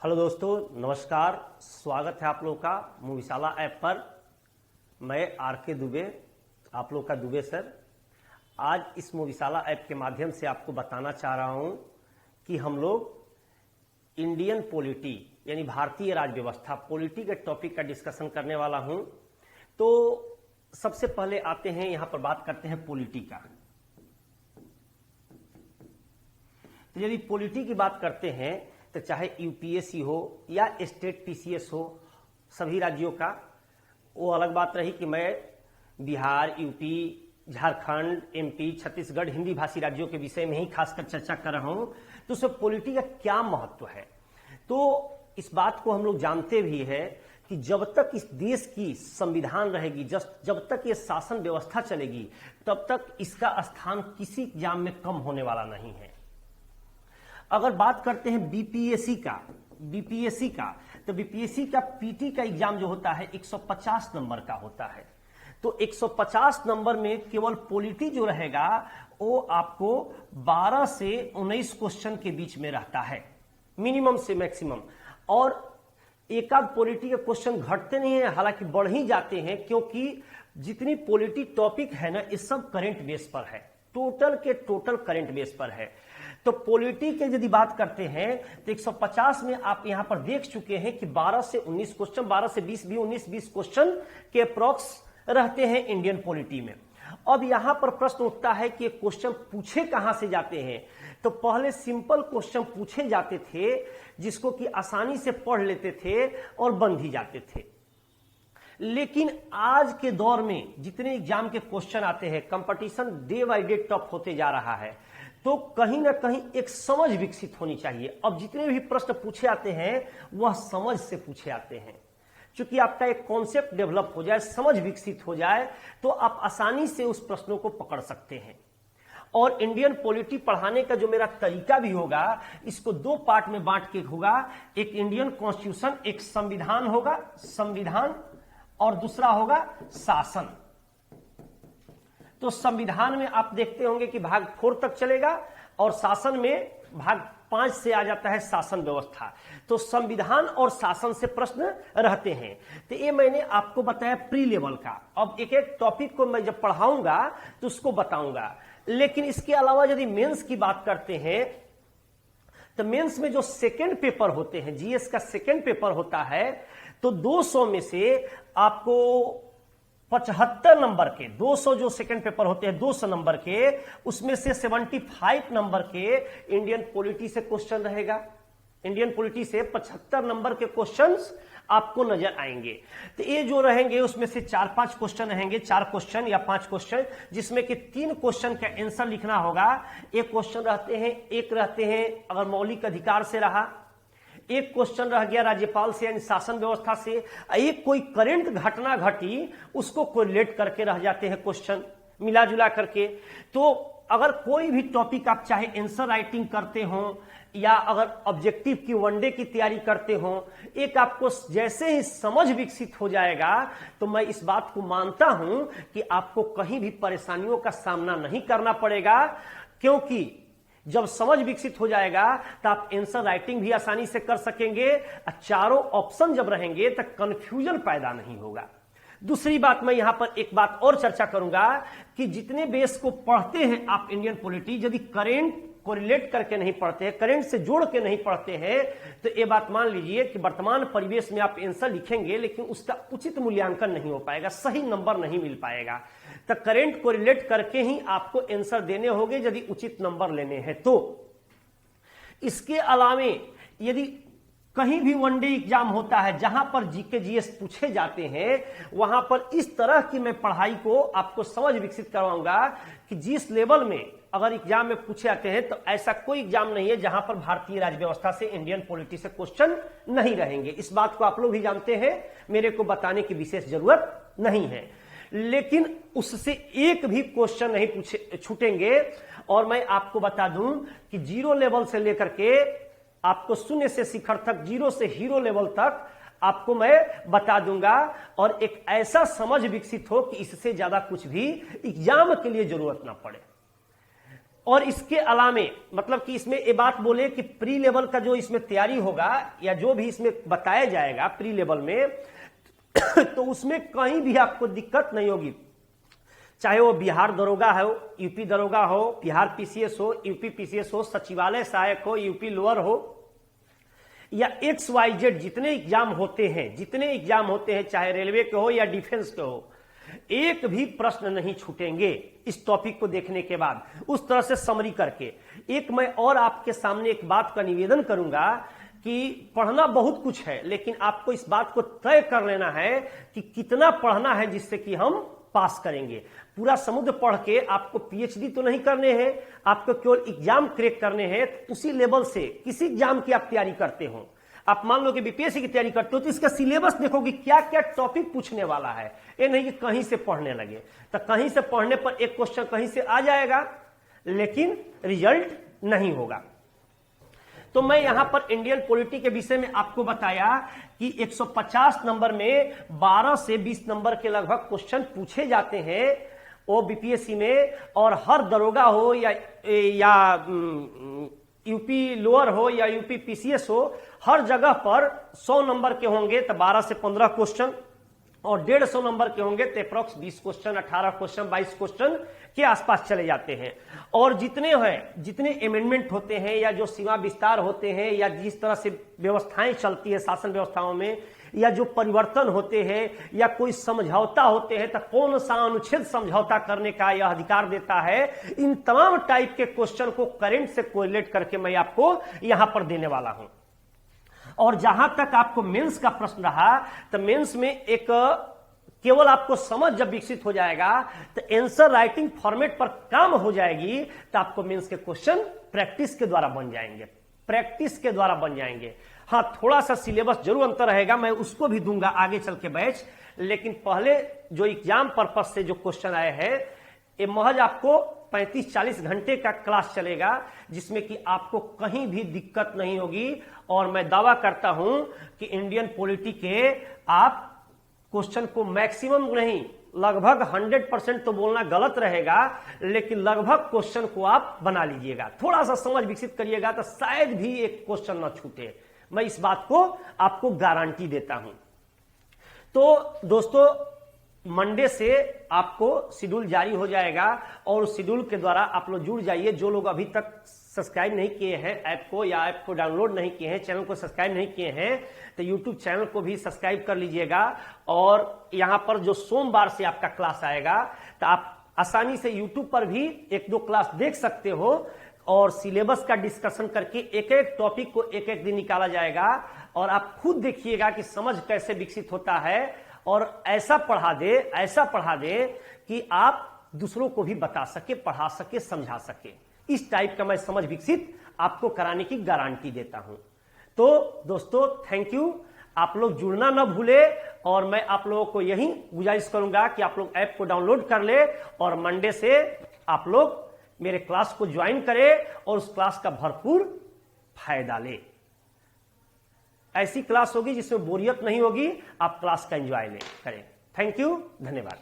Hello दोस्तों, नमस्कार। स्वागत है आप लोगों का मूवीशाला ऐप पर। मैं आर.के. दुबे, आप लोग का दुबे सर। आज इस मूवीशाला ऐप के माध्यम से आपको बताना चाह रहा हूं कि हम लोग इंडियन पॉलिटी यानी भारतीय राज्य व्यवस्था पॉलिटी के टॉपिक का डिस्कशन करने वाला हूं। तो सबसे पहले आते हैं, यहां पर बात करते हैं पॉलिटी का। तो यदि पॉलिटी की बात करते हैं तो चाहे यूपीएससी हो या स्टेट पीसीएस हो, सभी राज्यों का, वो अलग बात रही कि मैं बिहार, यूपी, झारखंड, एमपी, छत्तीसगढ़ हिंदी भाषी राज्यों के विषय में ही खासकर चर्चा कर रहा हूं। तो उसमें पॉलिटी का क्या महत्व है, तो इस बात को हम लोग जानते भी है कि जब तक इस देश की संविधान रहेगी, जब तक ये शासन व्यवस्था चलेगी, तब तक इसका स्थान किसी एग्जाम में कम होने वाला नहीं है। अगर बात करते हैं बीपीएससी का, तो बीपीएससी का पीटी का एग्जाम जो होता है 150 नंबर का होता है। तो 150 नंबर में केवल पॉलिटी जो रहेगा वो आपको 12 से 19 क्वेश्चन के बीच में रहता है, मिनिमम से मैक्सिमम। और एक आध पॉलिटी के क्वेश्चन घटते नहीं है, हालांकि बढ़ ही जाते हैं, क्योंकि जितनी पॉलिटी टॉपिक है ना, ये सब करंट बेस पर है, टोटल करंट बेस पर है। तो पॉलिटी के यदि बात करते हैं तो 150 में आप यहां पर देख चुके हैं कि 12 से 19 क्वेश्चन, 12 से 20 भी 19-20 क्वेश्चन के अप्रॉक्स रहते हैं इंडियन पॉलिटी में। अब यहां पर प्रश्न उठता है कि क्वेश्चन पूछे कहां से जाते हैं। तो पहले सिंपल क्वेश्चन पूछे जाते थे, जिसको कि आसानी से पढ़ लेते थे और बन भी जाते थे। लेकिन आज के दौर में जितने एग्जाम के क्वेश्चन आते हैं, competition day by day tough होते जा रहा है, तो कहीं ना कहीं एक समझ विकसित होनी चाहिए। अब जितने भी प्रश्न पूछे आते हैं वह समझ से पूछे आते हैं। चूंकि आपका एक कॉन्सेप्ट डेवलप हो जाए, समझ विकसित हो जाए, तो आप आसानी से उस प्रश्नों को पकड़ सकते हैं। और इंडियन पॉलिटी पढ़ाने का जो मेरा तरीका भी होगा, इसको दो पार्ट में बांट के होगा। एक इंडियन कॉन्स्टिट्यूशन, एक संविधान होगा, संविधान, और दूसरा होगा शासन। तो संविधान में आप देखते होंगे कि भाग 4 तक चलेगा और शासन में भाग 5 से आ जाता है शासन व्यवस्था। तो संविधान और शासन से प्रश्न रहते हैं। तो ये मैंने आपको बताया प्री लेवल का। अब एक एक टॉपिक को मैं जब पढ़ाऊंगा तो उसको बताऊंगा। लेकिन इसके अलावा यदि मेंस की बात करते हैं तो मेंस में जो सेकेंड पेपर होते हैं, जीएस का सेकेंड पेपर होता है, तो 200 में से आपको 75 नंबर के, 200 जो सेकंड पेपर होते हैं 200 नंबर के, उसमें से 75 नंबर के इंडियन पॉलिटी से क्वेश्चन रहेगा। इंडियन पॉलिटी से 75 नंबर के क्वेश्चंस आपको नजर आएंगे। तो ये जो रहेंगे उसमें से 4-5 क्वेश्चन रहेंगे, 4 क्वेश्चन या 5 क्वेश्चन, जिसमें कि 3 क्वेश्चन का आंसर लिखना होगा। एक क्वेश्चन रहते हैं अगर मौलिक अधिकार से रहा, एक क्वेश्चन रह गया राज्यपाल से यानी शासन व्यवस्था से, एक कोई करंट घटना घटी उसको कोरिलेट करके रह जाते हैं क्वेश्चन मिला जुला करके। तो अगर कोई भी टॉपिक आप चाहे आंसर राइटिंग करते हो या अगर ऑब्जेक्टिव की वनडे की तैयारी करते हो, एक आपको जैसे ही समझ विकसित हो जाएगा, तो मैं इस बात को मानता हूं कि आपको कहीं भी परेशानियों का सामना नहीं करना पड़ेगा। क्योंकि जब समझ विकसित हो जाएगा तो आप आंसर राइटिंग भी आसानी से कर सकेंगे। चारों ऑप्शन जब रहेंगे तो कंफ्यूजन पैदा नहीं होगा। दूसरी बात, मैं यहां पर एक बात और चर्चा करूंगा कि जितने बेस को पढ़ते हैं आप इंडियन पॉलिटी, यदि करेंट कोरिलेट करके नहीं पढ़ते हैं, करंट से जोड़ के नहीं पढ़ते हैं, तो ये बात मान लीजिए कि वर्तमान परिवेश में आप आंसर लिखेंगे लेकिन उसका उचित मूल्यांकन नहीं हो पाएगा, सही नंबर नहीं मिल पाएगा। तो करंट कोरिलेट करके ही आपको आंसर देने होंगे यदि उचित नंबर लेने हैं तो। इसके अलावे यदि कहीं भी वनडे एग्जाम होता है जहां पर जीके जीएस पूछे जाते हैं, वहां पर इस तरह की मैं पढ़ाई को आपको समझ विकसित करवाऊंगा कि जिस लेवल में अगर एग्जाम में पूछे जाते हैं, तो ऐसा कोई एग्जाम नहीं है जहां पर भारतीय राज्य व्यवस्था से, इंडियन पॉलिटी से क्वेश्चन नहीं रहेंगे। इस बात को आप लोग भी जानते हैं, मेरे को बताने की विशेष जरूरत नहीं है। लेकिन उससे एक भी क्वेश्चन नहीं छूटेंगे। और मैं आपको बता दूं कि 0 लेवल से लेकर के आपको 0 से शिखर तक, 0 से हीरो लेवल तक आपको मैं बता दूंगा। और एक ऐसा समझ विकसित हो कि इससे ज्यादा कुछ भी एग्जाम के लिए जरूरत ना पड़े। और इसके अलावे मतलब कि इसमें ये बात बोले कि प्री लेवल का जो इसमें तैयारी होगा या जो भी इसमें बताया जाएगा प्री लेवल में तो उसमें कहीं भी आपको दिक्कत नहीं होगी, चाहे वो बिहार दरोगा हो, यूपी दरोगा हो, बिहार पीसीएस हो, यूपी पीसीएस हो, सचिवालय सहायक हो, यूपी लोअर हो, या XYZ जितने एग्जाम होते हैं चाहे रेलवे के हो या डिफेंस के हो, एक भी प्रश्न नहीं छूटेंगे इस टॉपिक को देखने के बाद। उस तरह से समरी करके एक मैं और आपके सामने एक बात का निवेदन करूंगा कि पढ़ना बहुत कुछ है, लेकिन आपको इस बात को तय कर लेना है कि कितना पढ़ना है जिससे कि हम पास करेंगे। पूरा समुद्र पढ़ के आपको पीएचडी तो नहीं करने हैं, आपको केवल एग्जाम क्रैक करने हैं। तो उसी लेवल से किसी एग्जाम की आप तैयारी करते हो, आप मान लो कि बीपीएससी की तैयारी करते हो तो इसका सिलेबस देखो कि क्या क्या टॉपिक पूछने वाला है। ये नहीं कि कहीं से पढ़ने लगे, तो कहीं से पढ़ने पर एक क्वेश्चन कहीं से आ जाएगा लेकिन रिजल्ट नहीं होगा। तो मैं यहां पर इंडियन पॉलिटी के विषय में आपको बताया कि 150 नंबर में 12 से 20 नंबर के लगभग क्वेश्चन पूछे जाते हैं वो बीपीएससी में, और हर दरोगा हो या यूपी लोअर हो या यूपी पीसीएस हो, हर जगह पर 100 नंबर के होंगे तो 12 से 15 क्वेश्चन, और 150 नंबर के होंगे तो अप्रॉक्स 20 क्वेश्चन, 18 क्वेश्चन, 22 क्वेश्चन के आसपास चले जाते हैं। और जितने अमेंडमेंट होते हैं या जो सीमा विस्तार होते हैं या जिस तरह से व्यवस्थाएं चलती है शासन व्यवस्थाओं में, या जो परिवर्तन होते हैं या कोई समझौता होते हैं, तो कौन सा अनुच्छेद समझौता करने का यह अधिकार देता है, इन तमाम टाइप के क्वेश्चन को करंट से कोरिलेट करके मैं आपको यहां पर देने वाला हूं। और जहां तक आपको मेंस का प्रश्न रहा, तो मेंस में एक केवल आपको समझ जब विकसित हो जाएगा तो आंसर राइटिंग फॉर्मेट पर काम हो जाएगी, तो आपको मेंस के क्वेश्चन प्रैक्टिस के द्वारा बन जाएंगे। हाँ, थोड़ा सा सिलेबस जरूर अंतर रहेगा, मैं उसको भी दूंगा आगे चल के बैच, लेकिन पहले जो एग्जाम पर्पज से जो क्वेश्चन आए हैं ये महज आपको 35-40 घंटे का क्लास चलेगा, जिसमें कि आपको कहीं भी दिक्कत नहीं होगी। और मैं दावा करता हूं कि इंडियन पॉलिटी के आप क्वेश्चन को मैक्सिमम नहीं, लगभग 100% तो बोलना गलत रहेगा, लेकिन लगभग क्वेश्चन को आप बना लीजिएगा। थोड़ा सा समझ विकसित करिएगा तो शायद भी एक क्वेश्चन ना छूटे, मैं इस बात को आपको गारंटी देता हूं। तो दोस्तों, मंडे से आपको शेड्यूल जारी हो जाएगा और उस शेड्यूल के द्वारा आप लोग जुड़ जाइए। जो लोग अभी तक सब्सक्राइब नहीं किए हैं ऐप को, या ऐप को डाउनलोड नहीं किए हैं, चैनल को सब्सक्राइब नहीं किए हैं, तो यूट्यूब चैनल को भी सब्सक्राइब कर लीजिएगा। और यहां पर जो सोमवार से आपका क्लास आएगा तो आप आसानी से यूट्यूब पर भी 1-2 क्लास देख सकते हो, और सिलेबस का डिस्कशन करके एक एक टॉपिक को एक एक दिन निकाला जाएगा, और आप खुद देखिएगा कि समझ कैसे विकसित होता है। और ऐसा पढ़ा दे कि आप दूसरों को भी बता सके, पढ़ा सके, समझा सके। इस टाइप का मैं समझ विकसित आपको कराने की गारंटी देता हूं। तो दोस्तों, थैंक यू। आप लोग जुड़ना न भूले, और मैं आप लोगों को यही गुजारिश करूंगा कि आप लोग ऐप को डाउनलोड कर ले और मंडे से आप लोग मेरे क्लास को ज्वाइन करें और उस क्लास का भरपूर फायदा ले। ऐसी क्लास होगी जिसमें बोरियत नहीं होगी, आप क्लास का एंजॉय करें। थैंक यू, धन्यवाद।